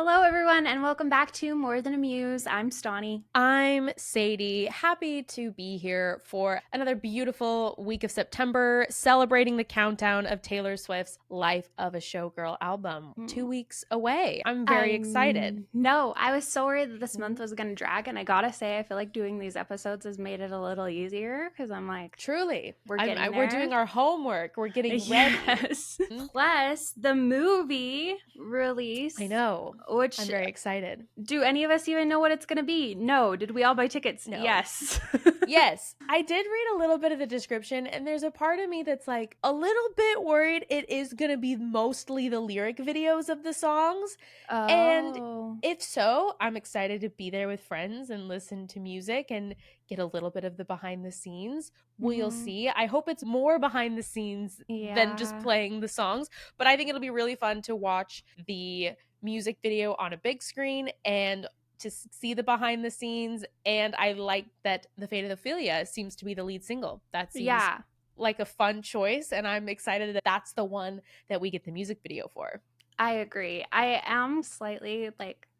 Hello, everyone, and welcome back to More Than a Muse. I'm Stauney. I'm Sadie. Happy to be here for another beautiful week of September, celebrating the countdown of Taylor Swift's Life of a Showgirl album. 2 weeks away. I'm very excited. No, I was so worried that this month Mhm. was going to drag, and I gotta say, I feel like doing these episodes has made it a little easier because I'm like, Truly, we're getting we're there. doing our homework. We're getting ready. Yes. Mhm. Plus, the movie I release, know. I'm which very excited. do any of us even know what it's going to be? No. Did we all buy tickets? No. Yes. Yes, I did read a little bit of the description, and there's a part of me that's like a little bit worried it is going to be mostly the lyric videos of the songs. And Oh. if so, I'm excited to be there with friends and listen to music and get a little bit of the behind the scenes. We'll Hmm. see. I hope it's more behind the scenes than just Yeah. playing the songs, but I think it'll be really fun to watch the music video on a big screen and to see the behind the scenes. And I like that The Fate of Ophelia seems to be the lead single. That seems Yeah. like a fun choice, and I'm excited that that's the one that we get the music video for. I agree. I am slightly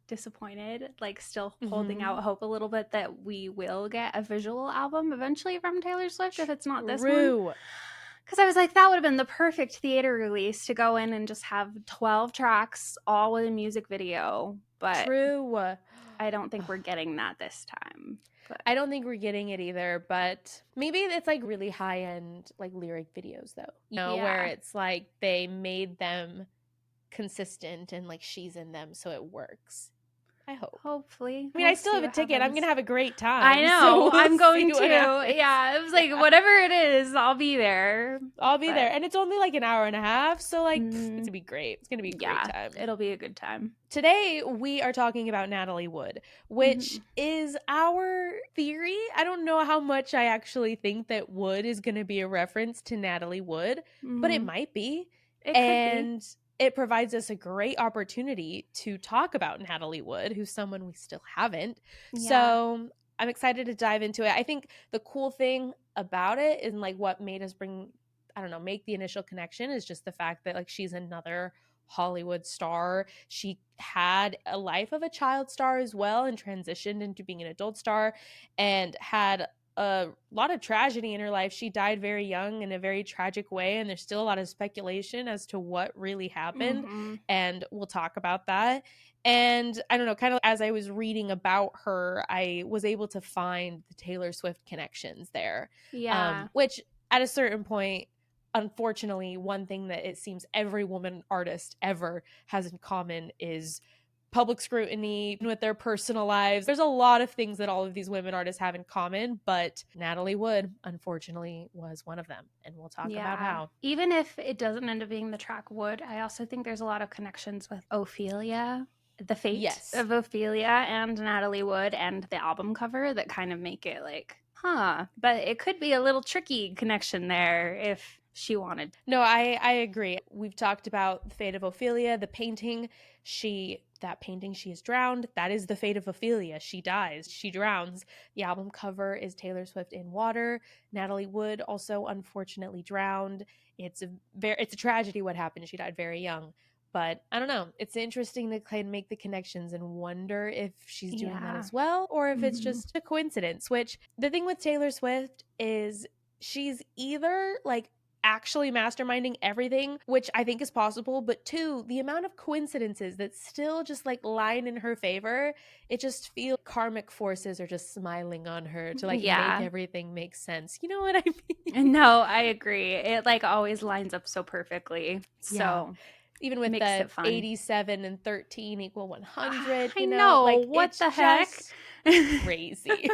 disappointed, still holding Mm-hmm. out hope a little bit that we will get a visual album eventually from Taylor Swift if it's not this one. True. Because I was like, that would have been the perfect theater release to go in and just have 12 tracks all with a music video. But True. I don't think we're getting that this time. But I don't think we're getting it either, but maybe it's like really high end like lyric videos though. Where yeah, it's like they made them consistent and like she's in them so it works. I hope. hopefully I mean, I we'll still see have a what ticket. I'm happens. gonna have a great I time. know. So we'll I'm see going to. what happens. Yeah. It was like, Yeah. whatever it is, I'll be there. I'll be there. But And it's only like an hour and a half. So like it's mm, gonna be great. It's gonna be a great yeah, time. it'll be a good time. Today we are talking about Natalie Wood, which Hmm. is our theory. I don't know how much I actually think that Wood is gonna be a reference to Natalie Wood, but it Hmm. might be. It could be. And it provides us a great opportunity to talk about Natalie Wood, who's someone we still haven't. Yeah. So I'm excited to dive into it. I think the cool thing about it and like what made us I don't know, make the initial connection is just the fact that like she's another Hollywood star. She had a life of a child star as well and transitioned into being an adult star and had a lot of tragedy in her life. She died very young in a very tragic way, and there's still a lot of speculation as to what really happened. Hmm. And we'll talk about that. And I don't know, kind of as I was reading about her, I was able to find the Taylor Swift connections there, Yeah. which at a certain point, unfortunately, one thing that it seems every woman artist ever has in common is public scrutiny with their personal lives. There's a lot of things that all of these women artists have in common, but Natalie Wood, unfortunately, was one of them. And we'll talk about Yeah. how. Even if it doesn't end up being the track Wood, I also think there's a lot of connections with Ophelia, the fate Yes. of Ophelia and Natalie Wood and the album cover that kind of make it like, huh. But it could be a little tricky connection there if she wanted. No, I agree. We've talked about the fate of Ophelia, the painting. That painting, she is drowned. That is the fate of Ophelia. She dies. She drowns. The album cover is Taylor Swift in water. Natalie Wood also unfortunately drowned. It's a tragedy what happened. She died very young. But I don't know. It's interesting to kind of make the connections and wonder if she's doing that Yeah. as well or if it's Hmm. just a coincidence. Which the thing with Taylor Swift is she's either like actually masterminding everything, which I think is possible, but two, the amount of coincidences that still just like line in her favor, it just feels karmic forces are just smiling on her to like make Yeah. everything make sense. You know what I mean? No, I agree. It always lines up so perfectly. Yeah. So Even with makes the it fun. 87 and 13 equal 100, I know. like What it's the heck? just crazy.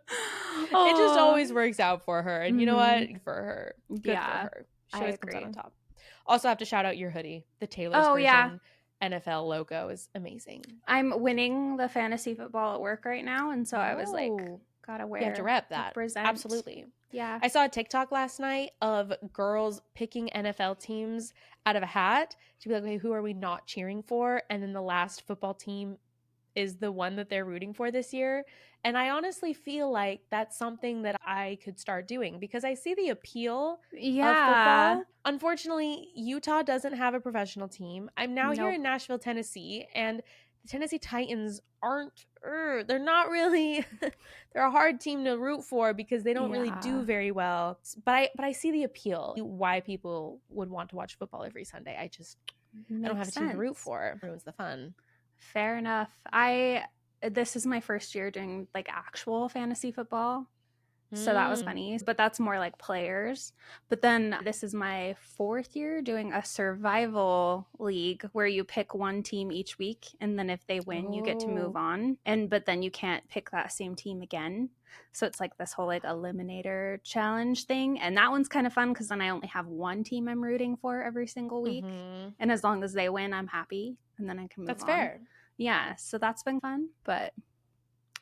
It just Oh. always works out for her. And you know what? Mhm. For her. Good for Yeah, her. She I always comes out on agree. top. Also have to shout out your hoodie. The Taylor's Oh, yeah. version NFL logo is amazing. I'm winning the fantasy football at work right now, and so I was like, Oh, gotta you have to wear, rep that. represent. Absolutely. Yeah. I saw a TikTok last night of girls picking NFL teams out of a hat to be like, okay, who are we not cheering for? And then the last football team is the one that they're rooting for this year. And I honestly feel like that's something that I could start doing because I see the appeal of Yeah. football. Unfortunately, Utah doesn't have a professional team. I'm now here Nope. in Nashville, Tennessee, and the Tennessee Titans aren't, they're not really, they're a hard team to root for because they don't really do Yeah. very well. But I see the appeal, why people would want to watch football every Sunday. I don't have Makes a team to root sense. for. It ruins the fun. Fair enough. This is my first year doing like actual fantasy football. So that was Mm. funny, but that's more like players. But then this is my fourth year doing a survival league where you pick one team each week, and then if they win, you get to move Oh. on. But then you can't pick that same team again. So it's like this whole like eliminator challenge thing, and that one's kind of fun because then I only have one team I'm rooting for every single week, Mm-hmm. and as long as they win, I'm happy, and then I can move That's on. fair. Yeah, so that's been fun, but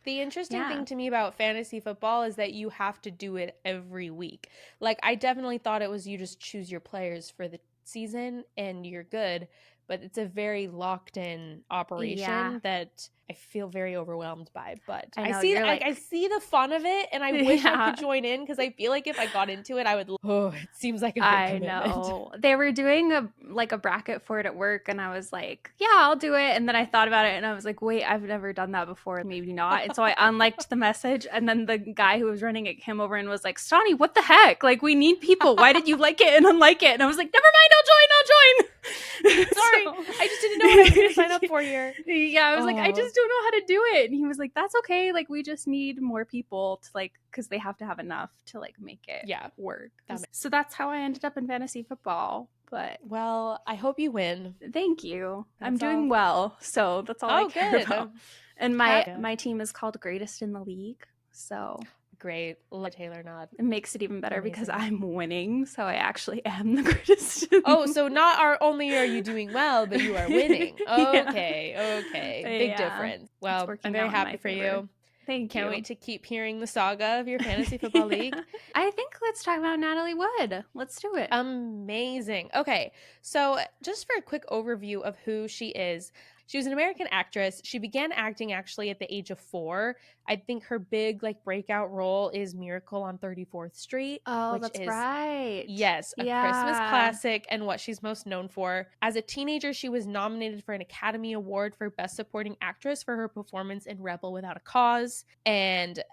The interesting yeah. thing to me about fantasy football is that you have to do it every week. Like, I definitely thought it was you just choose your players for the season and you're good, but it's a very locked in Yeah, operation that I feel very overwhelmed by. But I I know see you're I like, see the fun of it, and I wish I could yeah. join in because I feel like if I got into it, I would. Oh, it seems like a big I commitment. know. They were doing a bracket for it at work and I was like, yeah, I'll do it. And then I thought about it and I was like, wait, I've never done that before. Maybe not. And so I unliked the message and then the guy who was running it came over and was like, Stauney, what the heck? Like we need people. Why did you like it and unlike it? And I was like, never mind, I'll join. Sorry, So I just didn't know what I was going to sign up for here. yeah, I was like, I Oh, just don't know how to do it. And he was like, that's okay. Like we just need more people to like, because they have to have enough to like make it yeah. work. That So that's how I ended up in fantasy football. But Well, I hope you win. thank you. I'm That's doing all. well, so that's all I Oh, care good. about. And my Yeah. my team is called Greatest in the League, so Great. Let Taylor nod. it makes it even better because Amazing. I'm winning. So I actually am the greatest. Oh, so not only are you doing well, but you are winning. Yeah, Okay. Big yeah, difference. it's Well, I'm working very out in happy my for favor. you. Thank Can't you. wait to keep hearing the saga of your fantasy football Yeah. league. I think let's talk about Natalie Wood. Let's do it. Amazing. Okay, so just for a quick overview of who she is, she was an American actress. She began acting actually at the age of 4. I think her big like breakout role is Miracle on 34th Street, Oh, which that's is right. yes, a Christmas Yeah. classic and what she's most known for. As a teenager, she was nominated for an Academy Award for Best Supporting Actress for her performance in Rebel Without a Cause and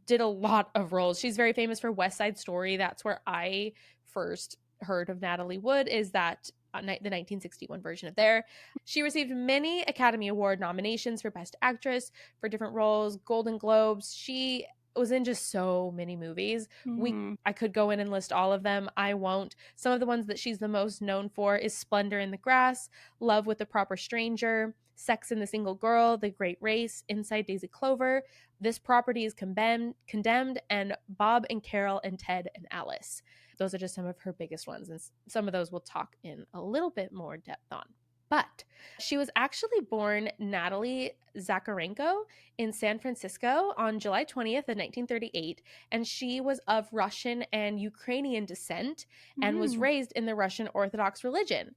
did a lot of roles. She's very famous for West Side Story. That's where I first heard of Natalie Wood, is that the 1961 version of there. She received many Academy Award nominations for Best Actress for different roles, Golden Globes. She was in just so many movies. Mm-hmm. I could go in and list all of them. I won't. Some of the ones that she's the most known for is Splendor in the Grass, Love with the Proper Stranger, Sex and the Single Girl, The Great Race, Inside Daisy Clover, This Property is Condemned, and Bob and Carol and Ted and Alice. Those are just some of her biggest ones, and some of those we'll talk in a little bit more depth on. But she was actually born Natalie Zakharenko in San Francisco on July 20th of 1938, and she was of Russian and Ukrainian descent and was Mm. raised in the Russian Orthodox religion.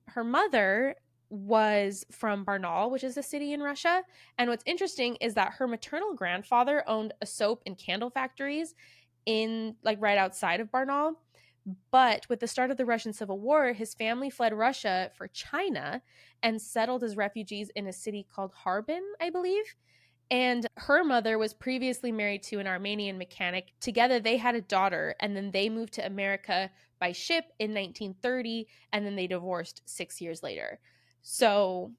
Her mother was from Barnaul, which is a city in Russia. And what's interesting is that her maternal grandfather owned a soap and candle factories in like right outside of Barnaul. But with the start of the Russian Civil War, his family fled Russia for China and settled as refugees in a city called Harbin, I believe. And her mother was previously married to an Armenian mechanic. Together, they had a daughter, and then they moved to America by ship in 1930, and then they divorced 6 years later. So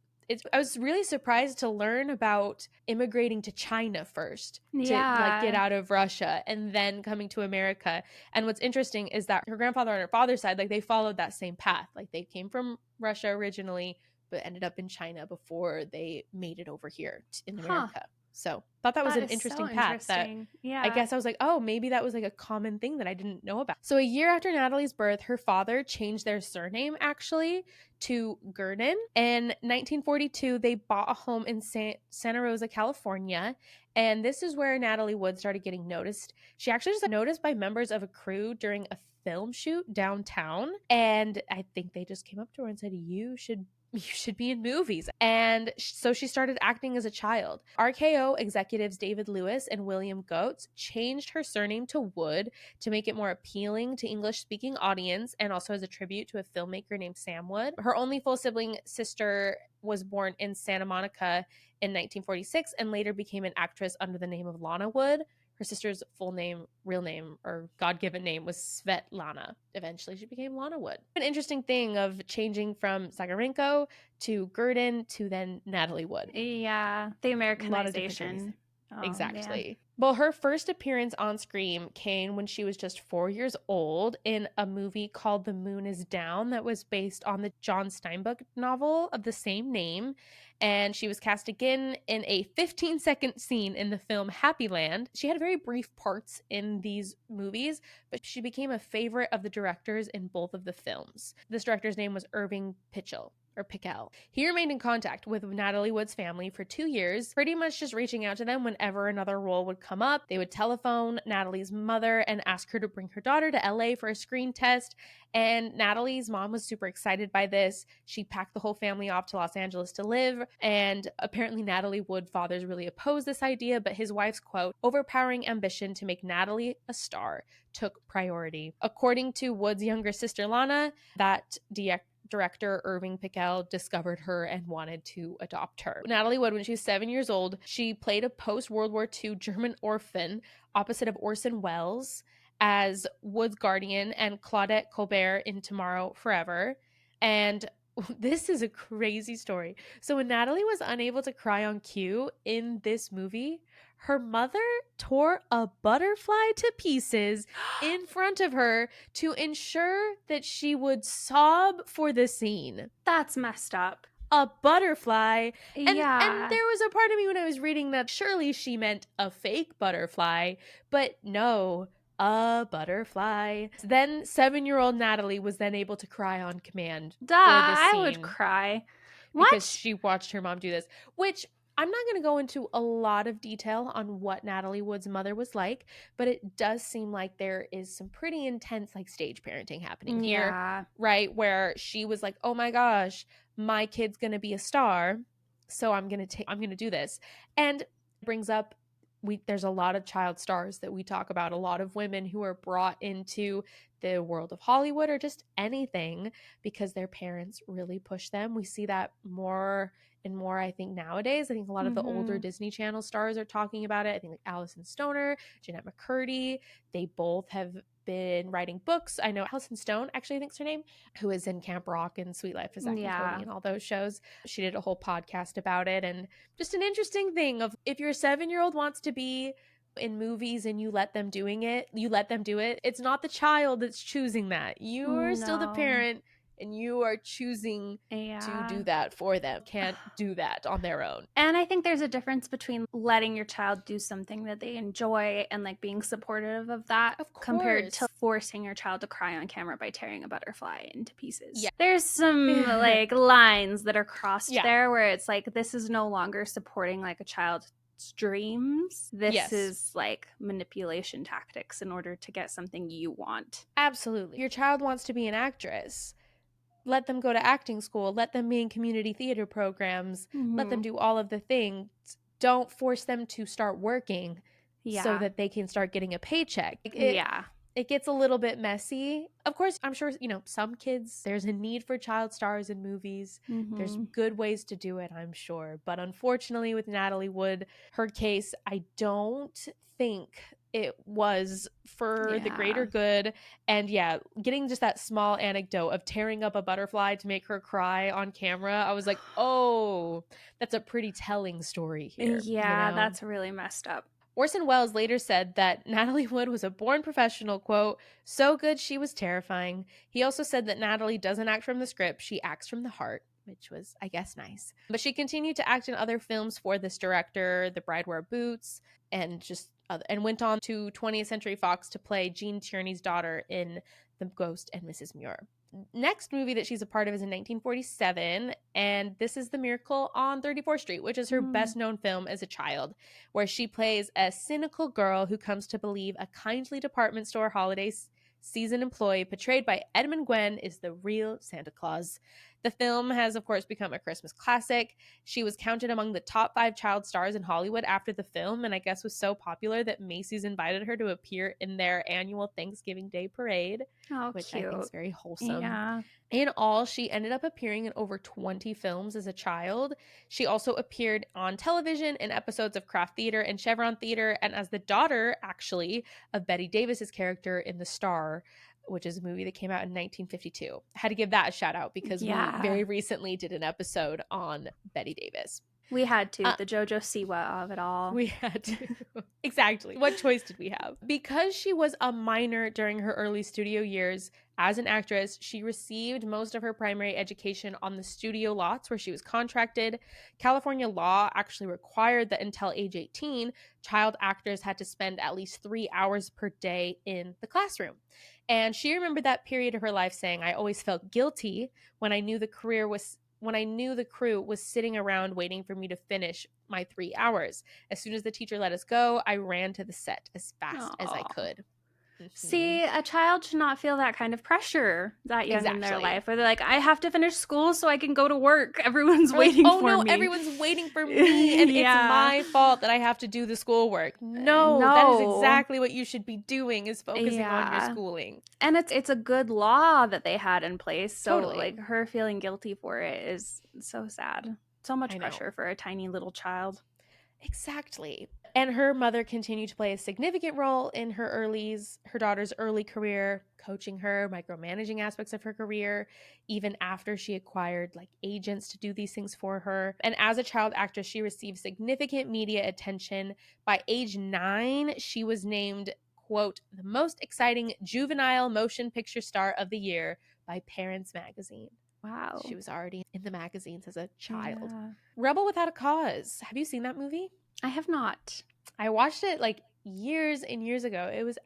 I was really surprised to learn about immigrating to China first to like get Yeah. out of Russia and then coming to America. And what's interesting is that her grandfather on her father's side, like they followed that same path. Like they came from Russia originally, but ended up in China before they made it over here in Huh. America. So thought that was That an is so interesting path that interesting. I Yeah. guess I was like, oh, maybe that was like a common thing that I didn't know about. So a year after Natalie's birth, her father changed their surname actually to Gurden. In 1942, they bought a home in Santa Rosa, California. And this is where Natalie Wood started getting noticed. She actually just got noticed by members of a crew during a film shoot downtown. And I think they just came up to her and said, you should you should be in movies. And so she started acting as a child. RKO executives David Lewis and William Goetz changed her surname to Wood to make it more appealing to English-speaking audience, and also as a tribute to a filmmaker named Sam Wood. Her only full sibling sister was born in Santa Monica in 1946 and later became an actress under the name of Lana Wood. Her sister's full name, real name, or God-given name was Svetlana. Eventually, she became Lana Wood. An interesting thing of changing from Zygarenko to Gurdon to then Natalie Wood. Yeah, the A lot of different journeys. Americanization. Oh, Exactly. Man. Well, her first appearance on screen came when she was just 4 years old in a movie called The Moon is Down that was based on the John Steinbeck novel of the same name. And she was cast again in a 15-second scene in the film Happy Land. She had very brief parts in these movies, but she became a favorite of the directors in both of the films. This director's name was Irving Pichel. He remained in contact with Natalie Wood's family for 2 years, pretty much just reaching out to them whenever another role would come up. They would telephone Natalie's mother and ask her to bring her daughter to LA for a screen test. And Natalie's mom was super excited by this. She packed the whole family off to Los Angeles to live. And apparently Natalie Wood fathers really opposed this idea, but his wife's, quote, overpowering ambition to make Natalie a star took priority. According to Wood's younger sister Lana, that director Irving Pichel discovered her and wanted to adopt her. Natalie Wood, when she was 7 years old, she played a post-World War II German orphan opposite of Orson Welles as Wood's guardian and Claudette Colbert in Tomorrow Forever. And this is a crazy story. So when Natalie was unable to cry on cue in this movie, her mother tore a butterfly to pieces in front of her to ensure that she would sob for the scene. That's messed up. A butterfly. And Yeah. there was a part of me when I was reading that surely she meant a fake butterfly, but no, a butterfly. Then 7-year-old Natalie was then able to cry on command Duh, for this I scene would cry. because What? she watched her mom do this, which I'm not going to go into a lot of detail on what Natalie Wood's mother was like, but it does seem like there is some pretty intense like stage parenting happening here, Yeah. right? Where she was like, "Oh my gosh, my kid's going to be a star, so I'm going to do this." And brings up there's a lot of child stars that we talk about, a lot of women who are brought into the world of Hollywood or just anything because their parents really push them. We see that more and more, I think, nowadays. I think a lot of the older Disney Channel stars are talking about it. I think like Allison Stoner, Jeanette McCurdy, they both have been writing books. I know Allison Stone, actually, I think's her name, who is in Camp Rock and Sweet Life of Zack and Cody and all those shows. She did a whole podcast about it. And just an interesting thing of if your 7-year-old wants to be in movies and you let them do it. It's not the child that's choosing that. You're still the parent and you are choosing to do that for them. Can't do that on their own. And I think there's a difference between letting your child do something that they enjoy and like being supportive of that compared to forcing your child to cry on camera by tearing a butterfly into pieces. Yeah. There's some like lines that are crossed there where it's like this is no longer supporting like a child's dreams. This is like manipulation tactics in order to get something you want. Absolutely. Your child wants to be an actress. Let them go to acting school. Let them be in community theater programs. Let them do all of the things. Don't force them to start working so that they can start getting a paycheck. It gets a little bit messy. Of course, I'm sure, some kids, there's a need for child stars in movies. There's good ways to do it, I'm sure. But unfortunately, with Natalie Wood, her case, I don't think it was for the greater good. And getting just that small anecdote of tearing up a butterfly to make her cry on camera, I was like, oh, that's a pretty telling story here. That's really messed up. Orson Welles later said that Natalie Wood was a born professional, quote, so good she was terrifying. He also said that Natalie doesn't act from the script, she acts from the heart, which was, I guess, nice. But she continued to act in other films for this director, The Bride Wore Boots, and went on to 20th Century Fox to play Jean Tierney's daughter in The Ghost and Mrs. Muir. Next movie that she's a part of is in 1947, and this is The Miracle on 34th Street, which is her best known film as a child, where she plays a cynical girl who comes to believe a kindly department store holiday season employee portrayed by Edmund Gwenn is the real Santa Claus. The film has, of course, become a Christmas classic. She was counted among the top 5 child stars in Hollywood after the film, and I guess was so popular that Macy's invited her to appear in their annual Thanksgiving Day parade, Oh, which I think is cute. very wholesome. Yeah. In all, she ended up appearing in over 20 films as a child. She also appeared on television in episodes of Kraft Theater and Chevron Theater, and as the daughter, actually, of Betty Davis's character in The Star, which is a movie that came out in 1952. I had to give that a shout out because we Yeah. very recently did an episode on Betty Davis. We had to. Uh, The JoJo Siwa of it all. we had to. Exactly. What choice did we have? Because she was a minor during her early studio years as an actress, she received most of her primary education on the studio lots where she was contracted. California law actually required that until age 18, child actors had to spend at least 3 hours per day in the classroom. And she remembered that period of her life saying, I always felt guilty when I knew the crew was sitting around waiting for me to finish my 3 hours. As soon as the teacher let us go, I ran to the set as fast as I Aw. could. See, a child should not feel that kind of pressure that young in their Exactly. life, where they're like, I have to finish school so I can go to work. Everyone's Or like, waiting oh for no, me. everyone's waiting for me and it's Yeah. my fault that I have to do the schoolwork. No, that is No. exactly what you should be doing, is focusing on your Yeah. schooling. And it's a good law that they had in place. So Totally. like her feeling guilty for it is so sad. So much I know. pressure for a tiny little child. Exactly. And her mother continued to play a significant role in her daughter's early career, coaching her, micromanaging aspects of her career, even after she acquired like agents to do these things for her. And as a child actress, she received significant media attention. By age 9, she was named, quote, the most exciting juvenile motion picture star of the year by Parents Magazine. Wow. She was already in the magazines as a child. Yeah. Rebel Without a Cause. Have you seen that movie? I have not. I watched it like years and years ago. It was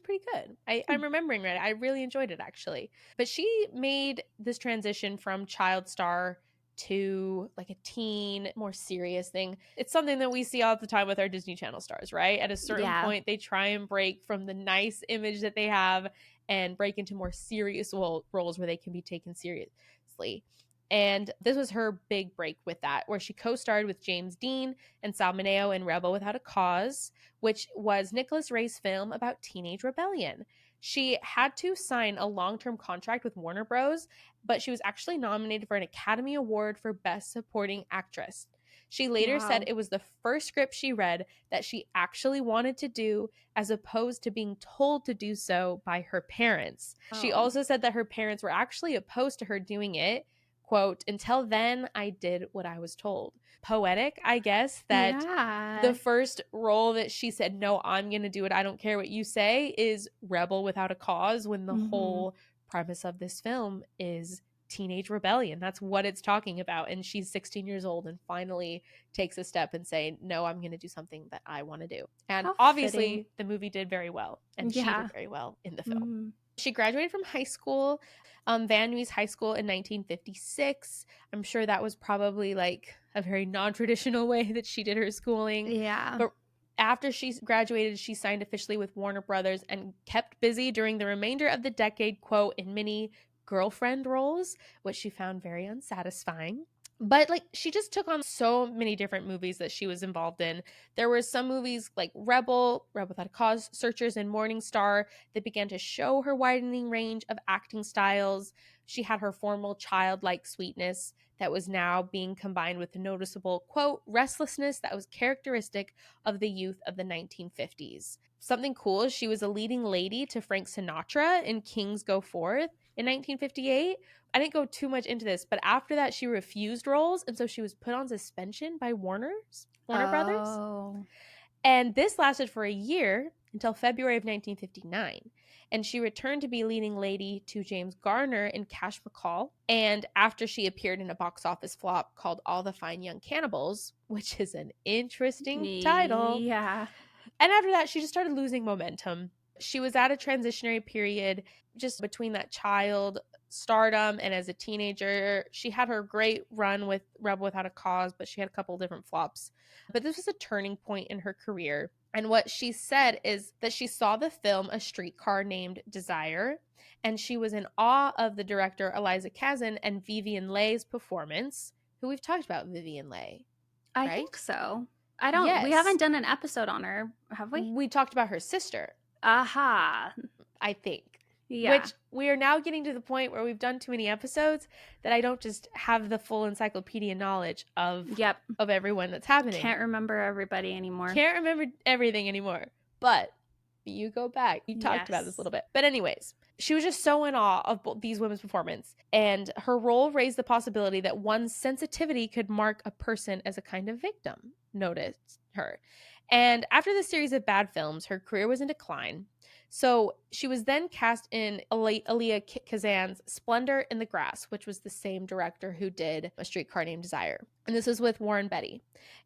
pretty good. I'm remembering right. I really enjoyed it actually. But she made this transition from child star to like a teen, more serious thing. It's something that we see all the time with our Disney Channel stars, right? At a certain Yeah. point, they try and break from the nice image that they have and break into more serious roles where they can be taken seriously. And this was her big break with that, where she co-starred with James Dean and Sal Mineo in Rebel Without a Cause, which was Nicholas Ray's film about teenage rebellion. She had to sign a long-term contract with Warner Bros., but she was actually nominated for an Academy Award for Best Supporting Actress. She later said it was the first script she read that she actually wanted to do, as opposed to being told to do so by her parents. She also said that her parents were actually opposed to her doing it. Quote, until then, I did what I was told. Poetic, I guess, that the first role that she said, no, I'm going to do it, I don't care what you say, is Rebel Without a Cause, when the whole premise of this film is teenage rebellion. That's what it's talking about. And she's 16 years old and finally takes a step and say, no, I'm going to do something that I want to do. And obviously, the movie did very well. And she did very well in the film. She graduated from high school, Van Nuys High School, in 1956. I'm sure that was probably like a very non-traditional way that she did her schooling. Yeah. But after she graduated, she signed officially with Warner Brothers and kept busy during the remainder of the decade, quote, in many girlfriend roles, which she found very unsatisfying. But like she just took on so many different movies that she was involved in. There were some movies like Rebel Without a Cause, Searchers, and Morning Star that began to show her widening range of acting styles. She had her formal childlike sweetness that was now being combined with the noticeable, quote, restlessness that was characteristic of the youth of the 1950s. Something cool is she was a leading lady to Frank Sinatra in Kings Go Forth in 1958. I didn't go too much into this, but after that, she refused roles, and so she was put on suspension by Warner Brothers. And this lasted for a year until February of 1959. And she returned to be leading lady to James Garner in Cash McCall. And after she appeared in a box office flop called All the Fine Young Cannibals, which is an interesting title. Yeah. And after that, she just started losing momentum. She was at a transitionary period just between that child stardom and as a teenager. She had her great run with Rebel Without a Cause, but she had a couple different flops. But this was a turning point in her career. And what she said is that she saw the film A Streetcar Named Desire, and she was in awe of the director Eliza Kazan and Vivian Leigh's performance, who we've talked about Vivian Leigh, I think right? so. We Yes. haven't done an episode on her, have we? We talked about her sister, Aha. I think. Yeah. Which we are now getting to the point where we've done too many episodes that I don't just have the full encyclopedia knowledge of Yep. everyone that's happening. Can't remember everybody anymore. Can't remember everything anymore. But you go back. You talked about this a little bit. But anyways, she was just so in awe of these women's performance. And her role raised the possibility that one's sensitivity could mark a person as a kind of victim, noticed her. And after the series of bad films, her career was in decline. So she was then cast in Elia Kazan's Splendor in the Grass, which was the same director who did A Streetcar Named Desire. And this was with Warren Beatty.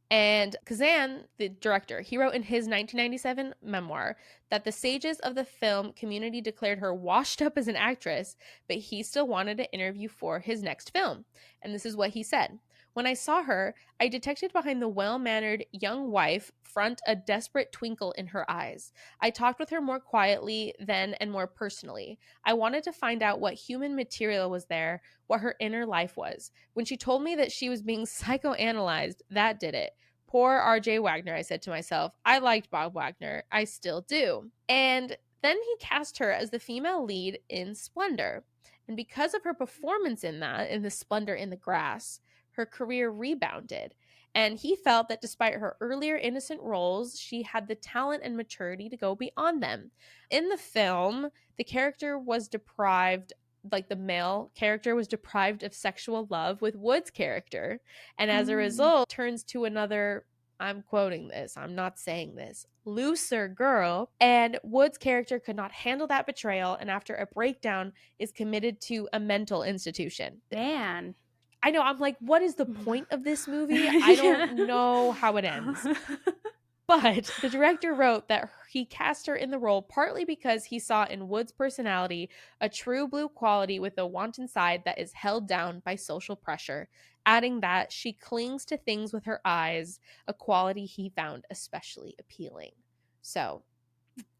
And Kazan, the director, he wrote in his 1997 memoir that the sages of the film community declared her washed up as an actress, but he still wanted to interview for his next film. And this is what he said. When I saw her, I detected behind the well-mannered young wife front a desperate twinkle in her eyes. I talked with her more quietly then and more personally. I wanted to find out what human material was there, what her inner life was. When she told me that she was being psychoanalyzed, that did it. Poor R.J. Wagner, I said to myself. I liked Bob Wagner. I still do. And then he cast her as the female lead in Splendor. And because of her performance in the Splendor in the Grass, her career rebounded. And he felt that despite her earlier innocent roles, she had the talent and maturity to go beyond them. In the film, the character was deprived, like the male character was deprived of sexual love with Wood's character. And as a result, turns to another, I'm quoting this, I'm not saying this, looser girl. And Wood's character could not handle that betrayal. And after a breakdown, is committed to a mental institution. Man. I know, I'm like, what is the point of this movie? I don't know how it ends. But the director wrote that he cast her in the role partly because he saw in Wood's personality a true blue quality with a wanton side that is held down by social pressure, adding that she clings to things with her eyes, a quality he found especially appealing. So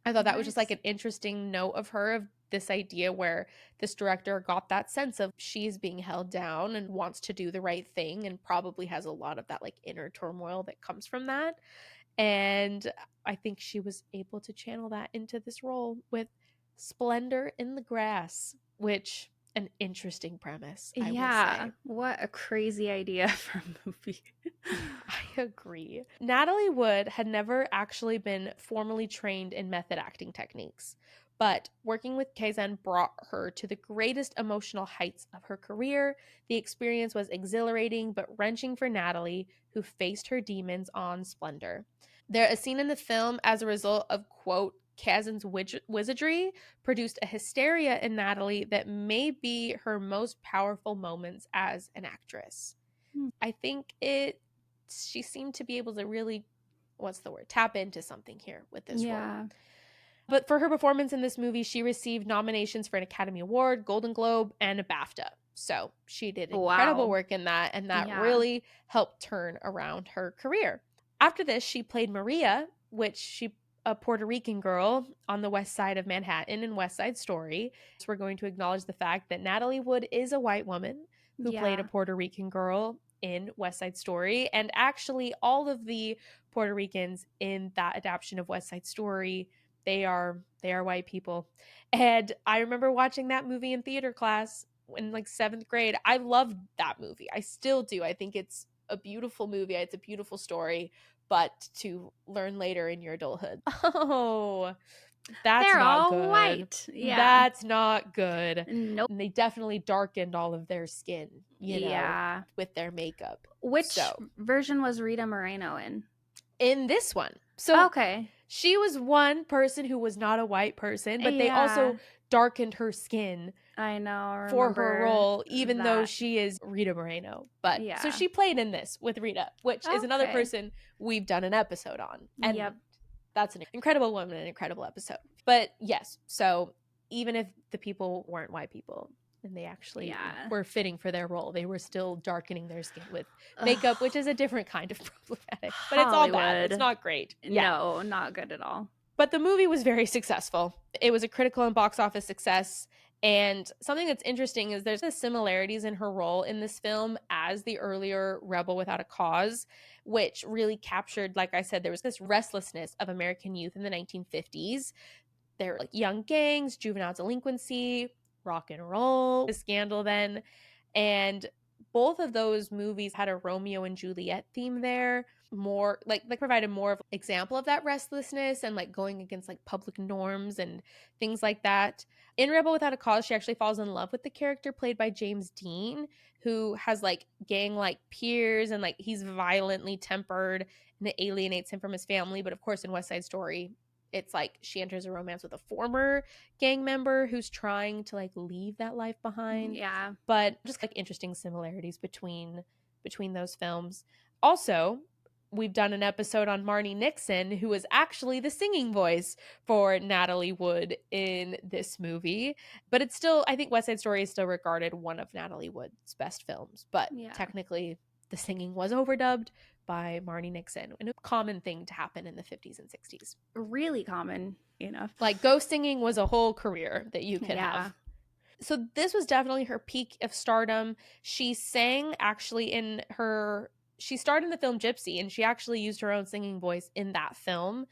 I thought that was just like an interesting note of her, of this idea where this director got that sense of she's being held down and wants to do the right thing, and probably has a lot of that like inner turmoil that comes from that. And I think she was able to channel that into this role with Splendor in the Grass, which an interesting premise, I will say. What a crazy idea for a movie. I agree. Natalie Wood had never actually been formally trained in method acting techniques, but working with Kazan brought her to the greatest emotional heights of her career. The experience was exhilarating but wrenching for Natalie, who faced her demons on Splendor. There, a scene in the film, as a result of, quote, Kazan's wizardry, produced a hysteria in Natalie that may be her most powerful moments as an actress. I think she seemed to be able to really, tap into something here with this role. But for her performance in this movie, she received nominations for an Academy Award, Golden Globe, and a BAFTA. So she did incredible work in that, and that really helped turn around her career. After this, she played Maria, a Puerto Rican girl on the west side of Manhattan in West Side Story. So we're going to acknowledge the fact that Natalie Wood is a white woman who played a Puerto Rican girl in West Side Story. And actually, all of the Puerto Ricans in that adaptation of West Side Story, they are white people. And I remember watching that movie in theater class in like 7th grade. I loved that movie. I still do. I think it's a beautiful movie. It's a beautiful story, but to learn later in your adulthood, oh, that's They're not all good. White. Yeah. That's not good. Nope. And they definitely darkened all of their skin, with their makeup. Which version was Rita Moreno in? In this one. So okay. She was one person who was not a white person, but they also darkened her skin. I know. For her role, even though she is Rita Moreno. But so she played in this with Rita, which is another person we've done an episode on. And that's an incredible woman, an incredible episode. But yes, so even if the people weren't white people, and they actually Yeah. were fitting for their role. They were still darkening their skin with makeup, which Ugh. is a different kind of problematic, but it's all bad. It's Hollywood. not great. Yeah. No, not good at all. But the movie was very successful. It was a critical and box office success. And something that's interesting is there's the similarities in her role in this film as the earlier Rebel Without a Cause, which really captured, like I said, there was this restlessness of American youth in the 1950s. There were like young gangs, juvenile delinquency, rock and roll, the scandal then. And both of those movies had a Romeo and Juliet theme there, more like provided more of an example of that restlessness and like going against like public norms and things like that. In Rebel Without a Cause, she actually falls in love with the character played by James Dean, who has like gang like peers and like he's violently tempered and it alienates him from his family. But of course, in West Side Story, it's like she enters a romance with a former gang member who's trying to like leave that life behind. Yeah. But just like interesting similarities between those films. Also, we've done an episode on Marnie Nixon, who was actually the singing voice for Natalie Wood in this movie. But it's still, I think West Side Story is still regarded one of Natalie Wood's best films. But Yeah. technically, the singing was overdubbed by Marnie Nixon, and a common thing to happen in the 50s and 60s. Really common enough. Like ghost singing was a whole career that you could Yeah. have. So this was definitely her peak of stardom. She sang actually she starred in the film Gypsy, and she actually used her own singing voice in that film.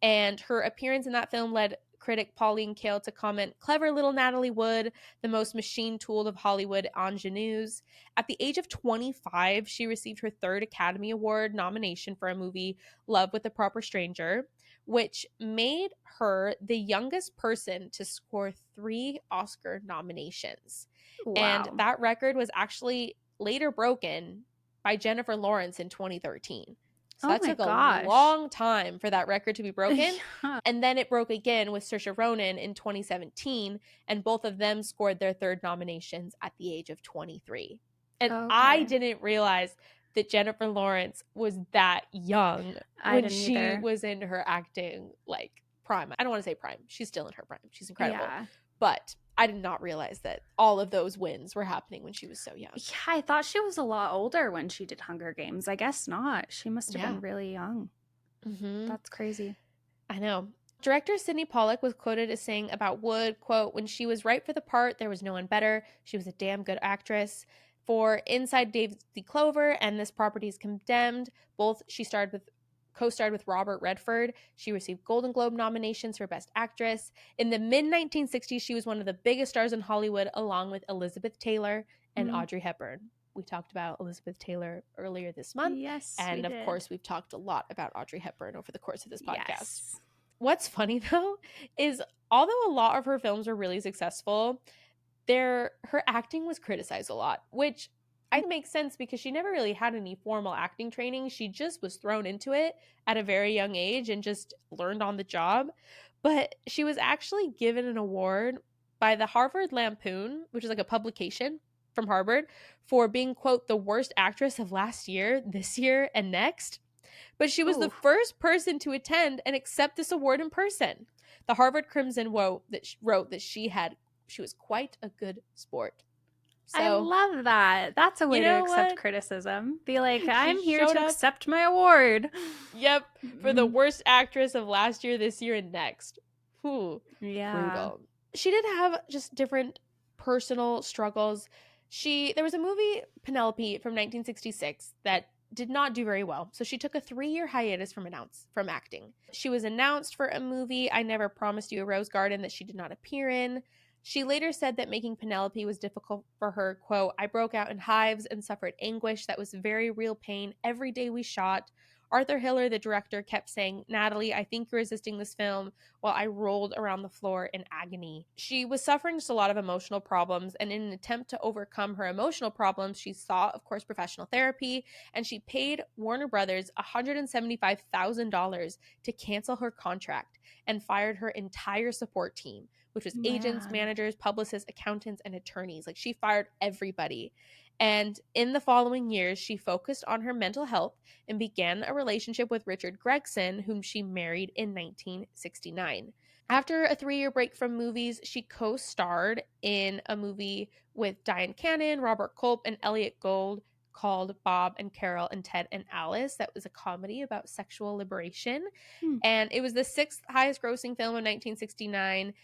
And her appearance in that film led critic Pauline Kael to comment, "Clever little Natalie Wood, the most machine-tooled of Hollywood ingenues." At the age of 25, she received her third Academy Award nomination for a movie, Love with a Proper Stranger, which made her the youngest person to score 3 Oscar nominations. And Wow. that record was actually later broken by Jennifer Lawrence in 2013. So Oh that my took a gosh. long time for that record to be broken. Yeah. And then it broke again with Saoirse Ronan in 2017, and both of them scored their third nominations at the age of 23. And I Okay. didn't realize that Jennifer Lawrence was that young I when didn't she either. was in her acting like prime. I don't want to say prime. She's still in her prime. She's incredible. Yeah. But I did not realize that all of those wins were happening when she was so young. Yeah, I thought she was a lot older when she did Hunger Games. I guess not. She must have Yeah. been really young. Mm-hmm. That's crazy. I know. Director Sidney Pollack was quoted as saying about Wood, quote, "When she was right for the part, there was no one better. She was a damn good actress." For Inside Daisy Clover and This Property is Condemned, both she co-starred with Robert Redford. She received Golden Globe nominations for Best Actress. In the mid-1960s, she was one of the biggest stars in Hollywood, along with Elizabeth Taylor and Audrey Hepburn. We talked about Elizabeth Taylor earlier this month. Yes, And we of did. course, we've talked a lot about Audrey Hepburn over the course of this podcast. Yes. What's funny though is although a lot of her films were really successful, her acting was criticized a lot, which I think makes sense because she never really had any formal acting training. She just was thrown into it at a very young age and just learned on the job. But she was actually given an award by the Harvard Lampoon, which is like a publication from Harvard, for being, quote, the worst actress of last year, this year, and next. But she was the first person to attend and accept this award in person. The Harvard Crimson wrote that she was quite a good sport. So, I love that. That's a way to accept criticism. Be like, I'm here to accept my award. Yep, for the worst actress of last year, this year, and next. Whew, yeah. Brutal. She did have just different personal struggles. There was a movie, Penelope, from 1966 that did not do very well. So she took a 3-year hiatus from acting. She was announced for a movie, I Never Promised You a Rose Garden, that she did not appear in. She later said that making Penelope was difficult for her, quote, "I broke out in hives and suffered anguish that was very real pain every day we shot. Arthur Hiller, the director, kept saying, 'Natalie, I think you're resisting this film,' while I rolled around the floor in agony." She was suffering just a lot of emotional problems, and in an attempt to overcome her emotional problems, she sought, of course, professional therapy, and she paid Warner Brothers $175,000 to cancel her contract and fired her entire support team, which was agents, managers, publicists, accountants, and attorneys. Like, she fired everybody. And in the following years, she focused on her mental health and began a relationship with Richard Gregson, whom she married in 1969. After a 3-year break from movies, she co-starred in a movie with Diane Cannon, Robert Culp, and Elliot Gould called Bob and Carol and Ted and Alice. That was a comedy about sexual liberation. Hmm. And it was the sixth highest grossing film of 1969.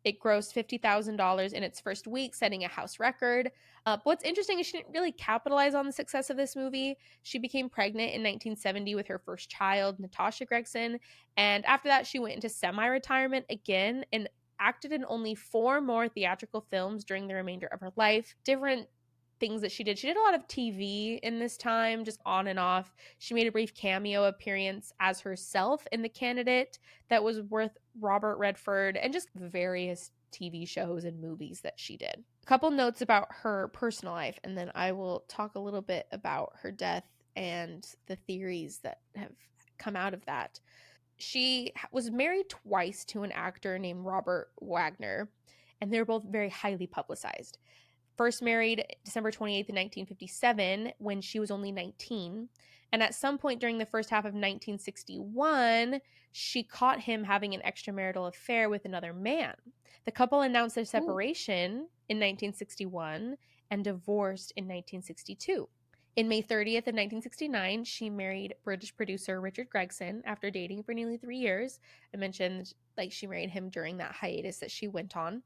It grossed $50,000 in its first week, setting a house record. But what's interesting is she didn't really capitalize on the success of this movie. She became pregnant in 1970 with her first child, Natasha Gregson. And after that, she went into semi retirement again and acted in only 4 more theatrical films during the remainder of her life. Different things that she did. She did a lot of TV in this time, just on and off. She made a brief cameo appearance as herself in The Candidate that was with Robert Redford, and just various TV shows and movies that she did. A couple notes about her personal life, and then I will talk a little bit about her death and the theories that have come out of that. She was married twice to an actor named Robert Wagner, and they're both very highly publicized. First married December 28th, 1957, when she was only 19. And at some point during the first half of 1961, she caught him having an extramarital affair with another man. The couple announced their Ooh. separation in 1961 and divorced in 1962. In May 30th, 1969, she married British producer Richard Gregson after dating for nearly 3 years. I mentioned like she married him during that hiatus that she went on.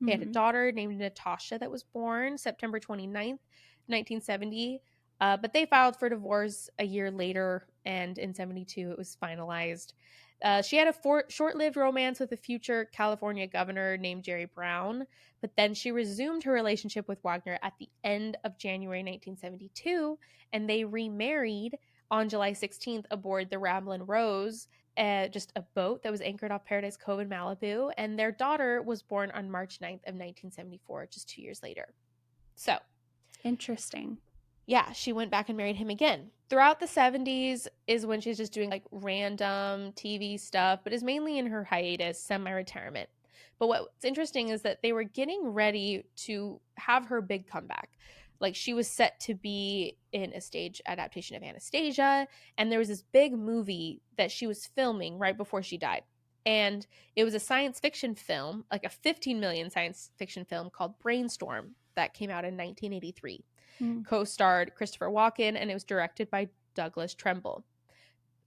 They had a Mhm. daughter named Natasha that was born September 29th, 1970. But they filed for divorce a year later, and in 72 it was finalized. She had a short-lived romance with a future California governor named Jerry Brown, but then she resumed her relationship with Wagner at the end of January 1972, and they remarried on July 16th aboard the Ramblin' Rose, just a boat that was anchored off Paradise Cove in Malibu, and their daughter was born on March 9th of 1974, just 2 years later. So, Interesting. yeah, she went back and married him again. Throughout the 70s is when she's just doing like random TV stuff, but is mainly in her hiatus, semi retirement. But what's interesting is that they were getting ready to have her big comeback. Like she was set to be in a stage adaptation of Anastasia, and there was this big movie that she was filming right before she died. And it was a science fiction film, like a 15 million science fiction film called Brainstorm that came out in 1983, Mm. co-starred Christopher Walken, and it was directed by Douglas Trumbull.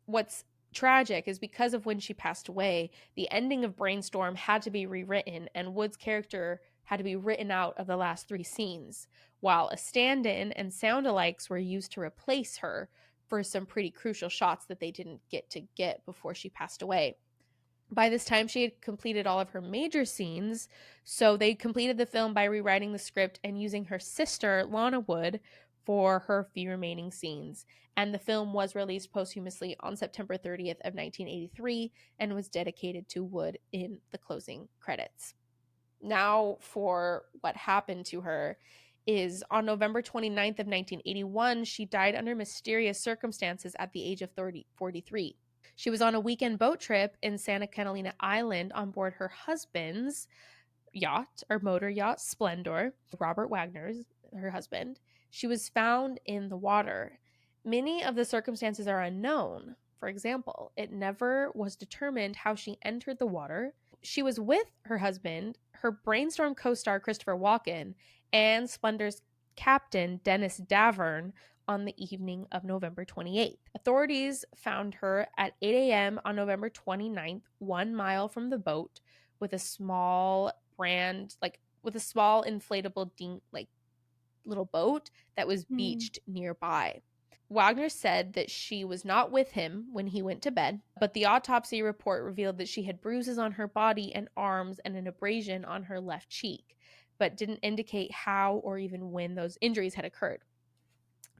What's tragic is because of when she passed away, the ending of Brainstorm had to be rewritten, and Wood's character had to be written out of the last 3 scenes, while a stand-in and sound-alikes were used to replace her for some pretty crucial shots that they didn't get before she passed away. By this time, she had completed all of her major scenes, so they completed the film by rewriting the script and using her sister, Lana Wood, for her few remaining scenes. And the film was released posthumously on September 30th of 1983 and was dedicated to Wood in the closing credits. Now, for what happened to her is on November 29th of 1981, she died under mysterious circumstances at the age of 43. She was on a weekend boat trip in Santa Catalina Island on board her husband's yacht or motor yacht, Splendor, Robert Wagner's, her husband. She was found in the water. Many of the circumstances are unknown. For example, it never was determined how she entered the water. She was with her husband, her Brainstorm co star Christopher Walken, and Splendor's captain Dennis Davern on the evening of November 28th. Authorities found her at 8 a.m. on November 29th, 1 mile from the boat, with a small with a small inflatable little boat that was Mm. beached nearby. Wagner said that she was not with him when he went to bed, but the autopsy report revealed that she had bruises on her body and arms and an abrasion on her left cheek, but didn't indicate how or even when those injuries had occurred.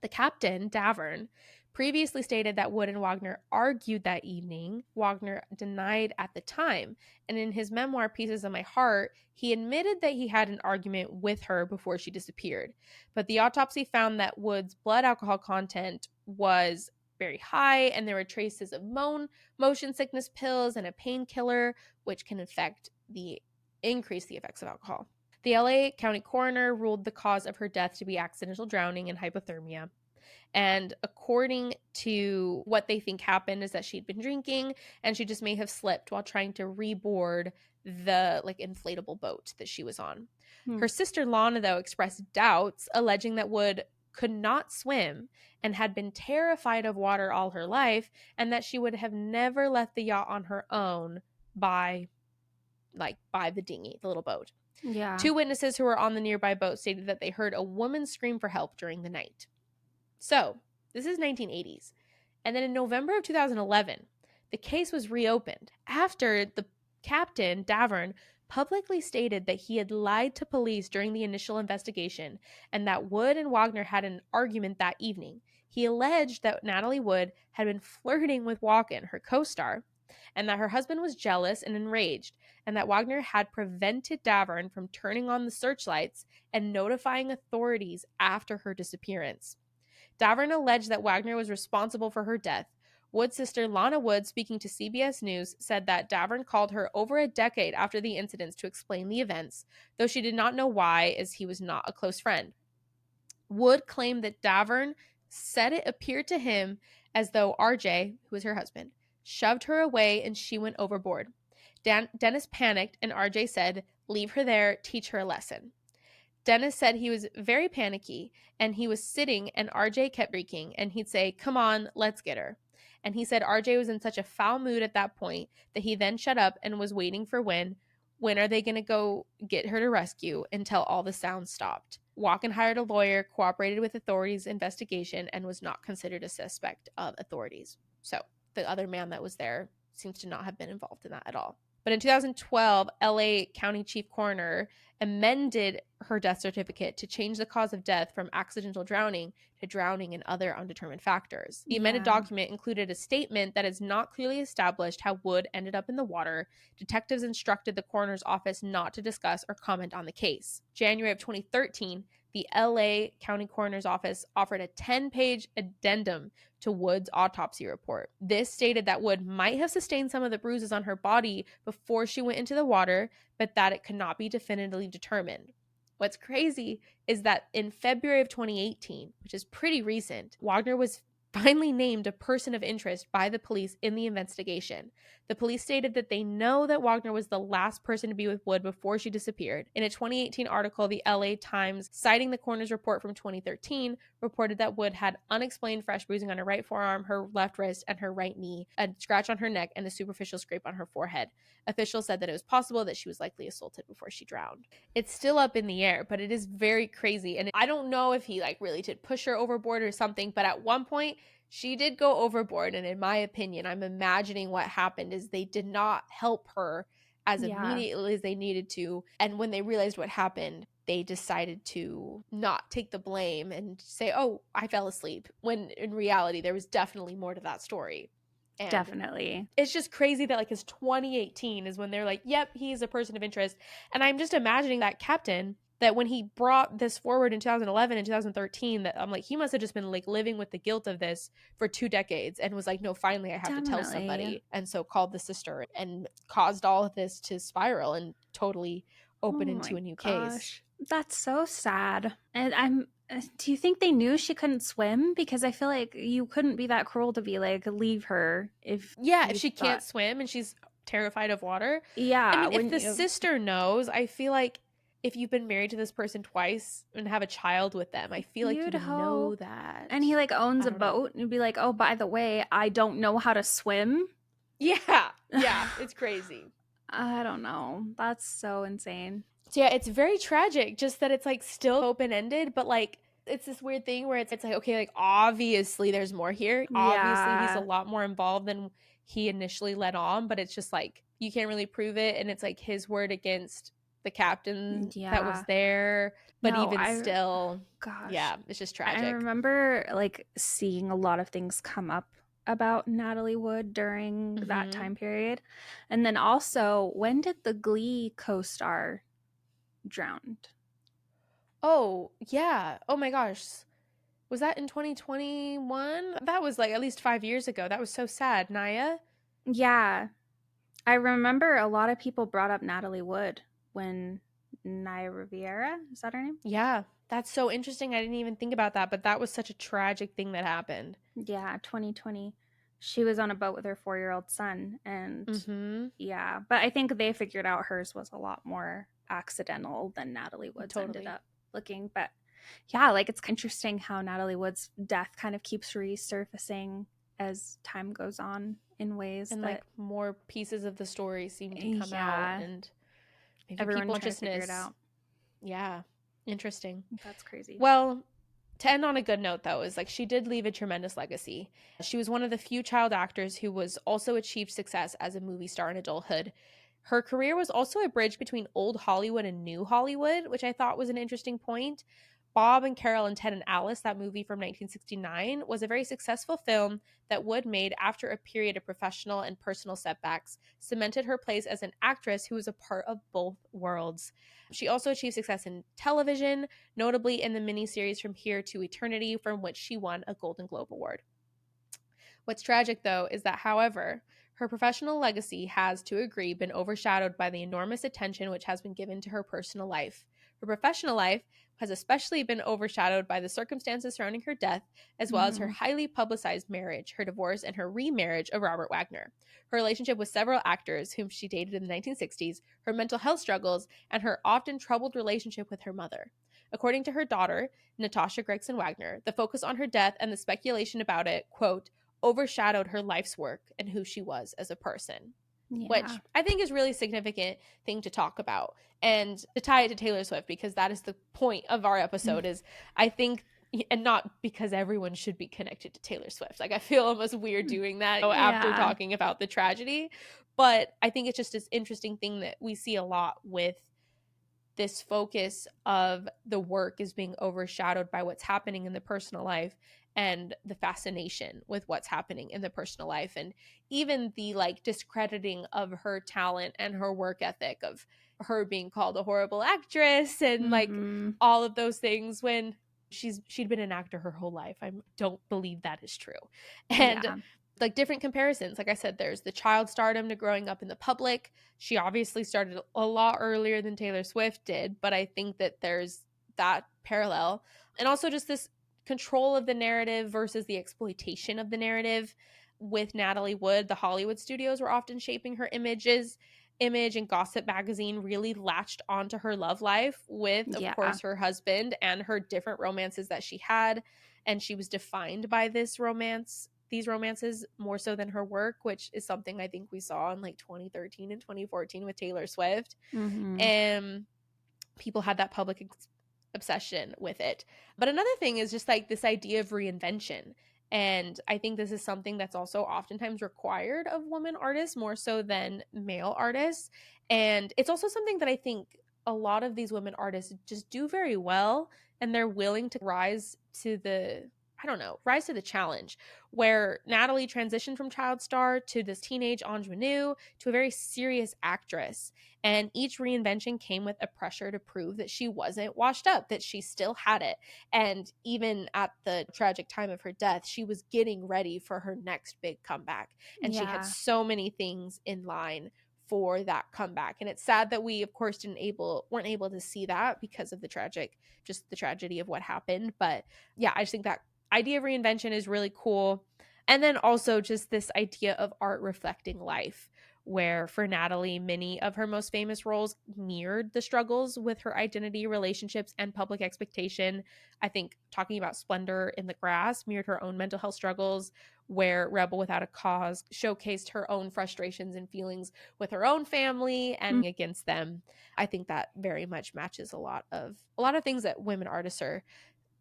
The captain, Davern, previously stated that Wood and Wagner argued that evening. Wagner denied at the time, and in his memoir, Pieces of My Heart, he admitted that he had an argument with her before she disappeared. But the autopsy found that Wood's blood alcohol content was very high, and there were traces of motion sickness pills and a painkiller, which can increase the effects of alcohol. The LA County coroner ruled the cause of her death to be accidental drowning and hypothermia. And according to what they think happened is that she'd been drinking and she just may have slipped while trying to reboard the like inflatable boat that she was on. Hmm. Her sister Lana, though, expressed doubts, alleging that Wood could not swim and had been terrified of water all her life, and that she would have never left the yacht on her own by the dinghy, the little boat. Yeah. 2 witnesses who were on the nearby boat stated that they heard a woman scream for help during the night. So, this is 1980s. And then in November of 2011, the case was reopened after the captain, Davern, publicly stated that he had lied to police during the initial investigation and that Wood and Wagner had an argument that evening. He alleged that Natalie Wood had been flirting with Walken, her co-star, and that her husband was jealous and enraged, and that Wagner had prevented Davern from turning on the searchlights and notifying authorities after her disappearance. Davern alleged that Wagner was responsible for her death. Wood's sister Lana Wood, speaking to CBS News, said that Davern called her over a decade after the incidents to explain the events, though she did not know why, as he was not a close friend. Wood claimed that Davern said it appeared to him as though RJ, who was her husband, shoved her away and she went overboard. Dennis panicked and RJ said, "Leave her there, teach her a lesson." Dennis said he was very panicky and he was sitting and RJ kept shrieking and he'd say, "Come on, let's get her." And he said RJ was in such a foul mood at that point that he then shut up and was waiting for when are they going to go get her to rescue until all the sounds stopped. Walken hired a lawyer, cooperated with authorities' investigation, and was not considered a suspect of authorities. So the other man that was there seems to not have been involved in that at all. But in 2012, LA County Chief Coroner amended her death certificate to change the cause of death from accidental drowning to drowning and other undetermined factors. The amended document included a statement that is not clearly established how Wood ended up in the water. Detectives instructed the coroner's office not to discuss or comment on the case. January of 2013, the LA County Coroner's Office offered a 10-page addendum to Wood's autopsy report. This stated that Wood might have sustained some of the bruises on her body before she went into the water, but that it could not be definitively determined. What's crazy is that in February of 2018, which is pretty recent, Wagner was finally named a person of interest by the police in the investigation. The police stated that they know that Wagner was the last person to be with Wood before she disappeared. In a 2018 article, the LA Times, citing the coroner's report from 2013, reported that Wood had unexplained fresh bruising on her right forearm, her left wrist, and her right knee, a scratch on her neck, and a superficial scrape on her forehead. Officials said that it was possible that she was likely assaulted before she drowned. It's still up in the air, but it is very crazy. And I don't know if he really did push her overboard or something, but at one point she did go overboard. And in my opinion, I'm imagining what happened is they did not help her as immediately as they needed to. And when they realized what happened, they decided to not take the blame and say, "Oh, I fell asleep," when in reality there was definitely more to that story. And Definitely. it's just crazy that it's 2018 is when they're like, "Yep, he's a person of interest." And I'm just imagining that captain, that when he brought this forward in 2011 and 2013, that I'm like, he must have just been living with the guilt of this for 2 decades and was like, "No, finally I have to tell somebody." And so called the sister and caused all of this to spiral and totally open into a new case. That's so sad. And do you think they knew she couldn't swim? Because I feel like you couldn't be that cruel to be like, leave her if if she can't swim and she's terrified of water. Yeah. I mean, if the sister knows, I feel like if you've been married to this person twice and have a child with them, I feel like you would know that. And he owns a boat and you'd be like, "Oh, by the way, I don't know how to swim." Yeah. It's crazy. I don't know. That's so insane. So yeah, it's very tragic, just that it's still open-ended, but it's this weird thing where it's okay, obviously there's more here. Yeah. Obviously he's a lot more involved than he initially let on, but it's just you can't really prove it, and it's his word against the captain that was there. But still, yeah, it's just tragic. I remember seeing a lot of things come up about Natalie Wood during that time period. And then also, when did the Glee co-star drowned? Oh, yeah. Oh my gosh. Was that in 2021? That was at least 5 years ago. That was so sad. Naya? Yeah. I remember a lot of people brought up Natalie Wood when Naya Riviera, is that her name? Yeah. That's so interesting. I didn't even think about that, but that was such a tragic thing that happened. Yeah, 2020. She was on a boat with her 4-year-old son, and Mm-hmm. yeah, but I think they figured out hers was a lot more accidental than Natalie Wood's ended Totally. up looking. But yeah, like it's interesting how Natalie Wood's death kind of keeps resurfacing as time goes on in ways And like that, more pieces of the story seem to come out, yeah, and maybe everyone people trying to figure it consciousness. out. Yeah. Interesting. That's crazy. Well, to end on a good note, though, is like she did leave a tremendous legacy. She was one of the few child actors who was also achieved success as a movie star in adulthood. Her career was also a bridge between old Hollywood and new Hollywood, which I thought was an interesting point. Bob and Carol and Ted and Alice, that movie from 1969, was a very successful film that Wood made after a period of professional and personal setbacks, cemented her place as an actress who was a part of both worlds. She also achieved success in television, notably in the miniseries From Here to Eternity, from which she won a Golden Globe Award. What's tragic, though, is that, however, her professional legacy has, to a degree, been overshadowed by the enormous attention which has been given to her personal life. Her professional life has especially been overshadowed by the circumstances surrounding her death, as well as her Mm-hmm. highly publicized marriage, her divorce, and her remarriage of Robert Wagner. Her relationship with several actors whom she dated in the 1960s, her mental health struggles, and her often troubled relationship with her mother. According to her daughter, Natasha Gregson Wagner, the focus on her death and the speculation about it, quote, overshadowed her life's work and who she was as a person, Yeah. which I think is really significant thing to talk about and to tie it to Taylor Swift, because that is the point of our episode. Is I think, and not because everyone should be connected to Taylor Swift. Like I feel almost weird doing that after Yeah. talking about the tragedy, but I think it's just this interesting thing that we see a lot with this focus of the work is being overshadowed by what's happening in the personal life, and the fascination with what's happening in the personal life, and even the like discrediting of her talent and her work ethic, of her being called a horrible actress and like Mm-hmm. all of those things when she'd been an actor her whole life. I don't believe that is true. And Yeah. like different comparisons, like I said, there's the child stardom to growing up in the public. She obviously started a lot earlier than Taylor Swift did, but I think that there's that parallel. And also just this control of the narrative versus the exploitation of the narrative. With Natalie Wood, the Hollywood studios were often shaping her image, and Gossip magazine really latched onto her love life with, of Yeah. course, her husband and her different romances that she had. And she was defined by these romances more so than her work, which is something I think we saw in like 2013 and 2014 with Taylor Swift. Mm-hmm. And people had that public obsession with it. But another thing is just like this idea of reinvention. And I think this is something that's also oftentimes required of women artists more so than male artists. And it's also something that I think a lot of these women artists just do very well, and they're willing to rise to the challenge. Where Natalie transitioned from child star to this teenage ingenue to a very serious actress, and each reinvention came with a pressure to prove that she wasn't washed up, that she still had it. And even at the tragic time of her death, she was getting ready for her next big comeback. And she had Yeah. so many things in line for that comeback. And it's sad that we, of course, weren't able to see that because of the tragedy of what happened. But yeah, I just think that idea of reinvention is really cool. And then also just this idea of art reflecting life, where for Natalie, many of her most famous roles mirrored the struggles with her identity, relationships, and public expectation. I think talking about Splendor in the Grass mirrored her own mental health struggles, where Rebel Without a Cause showcased her own frustrations and feelings with her own family and against them. I think that very much matches a lot of things that women artists are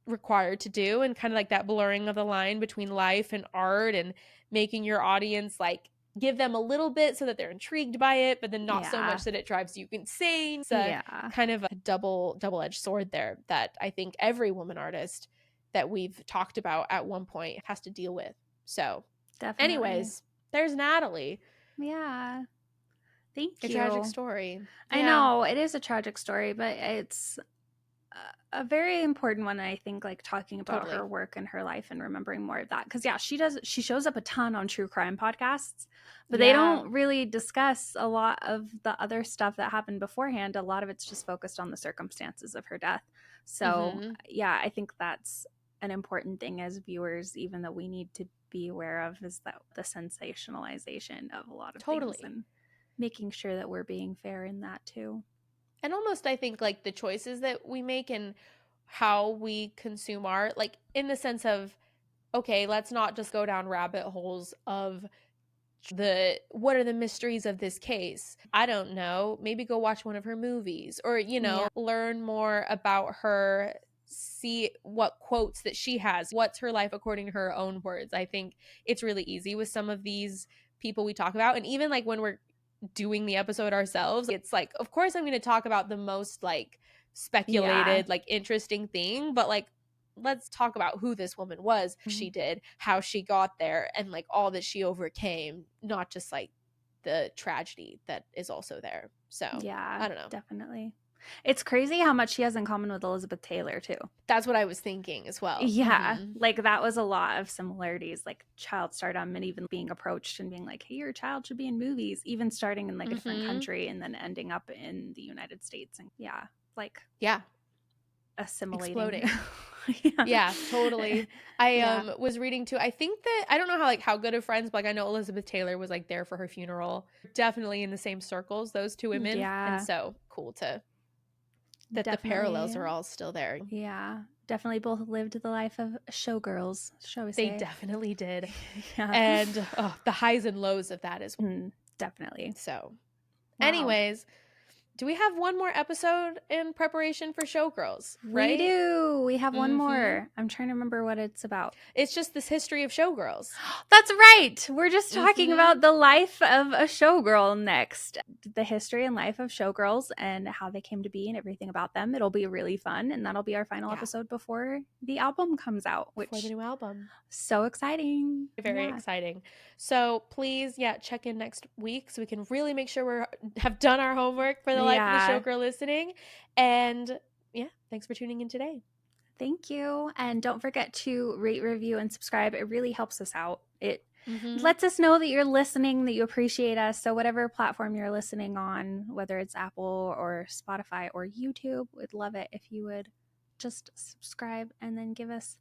required to do, and kind of like that blurring of the line between life and art, and making your audience like give them a little bit so that they're intrigued by it, but then not so Yeah. much that it drives you insane. It's a Yeah. kind of a double-edged sword there that I think every woman artist that we've talked about at one point has to deal with. So Definitely. anyways, there's Natalie. Yeah. Thank A tragic you. story. I Yeah. know it is a tragic story, but it's a very important one, I think, like talking about Totally. her work and her life and remembering more of that. Because yeah, she shows up a ton on true crime podcasts, but they Yeah. don't really discuss a lot of the other stuff that happened beforehand. A lot of it's just focused on the circumstances of her death. So Mm-hmm. yeah, I think that's an important thing as viewers, even though we need to be aware of, is that the sensationalization of a lot of things Totally. and making sure that we're being fair in that too. And almost, I think, like the choices that we make and how we consume art, like in the sense of, okay, let's not just go down rabbit holes of what are the mysteries of this case. I don't know, maybe go watch one of her movies, or Yeah. learn more about her, see what quotes that she has, what's her life according to her own words. I think it's really easy with some of these people we talk about, and even like when we're doing the episode ourselves, it's like, of course I'm going to talk about the most like Yeah. speculated, like interesting thing, but like let's talk about who this woman was, she did, how she got there, and like all that she overcame, not just like the tragedy that is also there. So Yeah, I don't know. definitely. It's crazy how much she has in common with Elizabeth Taylor too. That's what I was thinking as well. Yeah, Mm-hmm. like that was a lot of similarities, like child stardom and even being approached and being like, "Hey, your child should be in movies," even starting in like a different Mm-hmm. country and then ending up in the United States. And yeah, like Yeah, assimilating. exploding. Yeah. Yeah, totally. I Yeah. was reading too. I think that I don't know how good of friends, but like I know Elizabeth Taylor was like there for her funeral. Definitely in the same circles, those two women. And Yeah, so cool to that the parallels definitely. are all still there. Yeah, definitely both lived the life of showgirls, shall we They say. definitely did. Yeah. And the highs and lows of that as well. Definitely. So, Wow. anyways, do we have one more episode in preparation for Showgirls, We right? do. We have one Mm-hmm. more. I'm trying to remember what it's about. It's just this history of Showgirls. That's right. We're just talking Mm-hmm. about the life of a showgirl next. The history and life of showgirls and how they came to be and everything about them. It'll be really fun. And that'll be our final Yeah, episode before the album comes out, before the which new album. so exciting. Very Yeah. exciting. So please, yeah, check in next week so we can really make sure have done our homework for the life of the Yeah. showgirl listening. And yeah, thanks for tuning in today. Thank you. And don't forget to rate, review, and subscribe. It really helps us out. It Mm-hmm. lets us know that you're listening, that you appreciate us. So, whatever platform you're listening on, whether it's Apple or Spotify or YouTube, we'd love it if you would just subscribe and then give us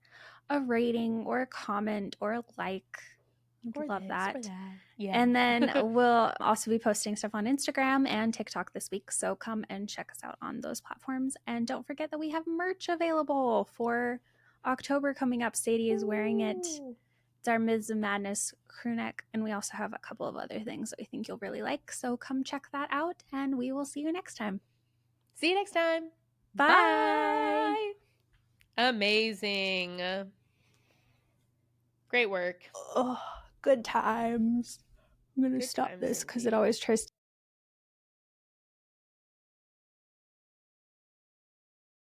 a rating or a comment or a like. We'd Or love this, or that. that. Yeah. And then we'll also be posting stuff on Instagram and TikTok this week. So come and check us out on those platforms. And don't forget that we have merch available for October coming up. Sadie is wearing it. Ooh. It's our Mids of Madness crew neck. And we also have a couple of other things that we think you'll really like. So come check that out. And we will see you next time. See you next time. Bye. Bye. Amazing. Great work. Oh, good times. I'm going to Good stop times this because it indeed. always tries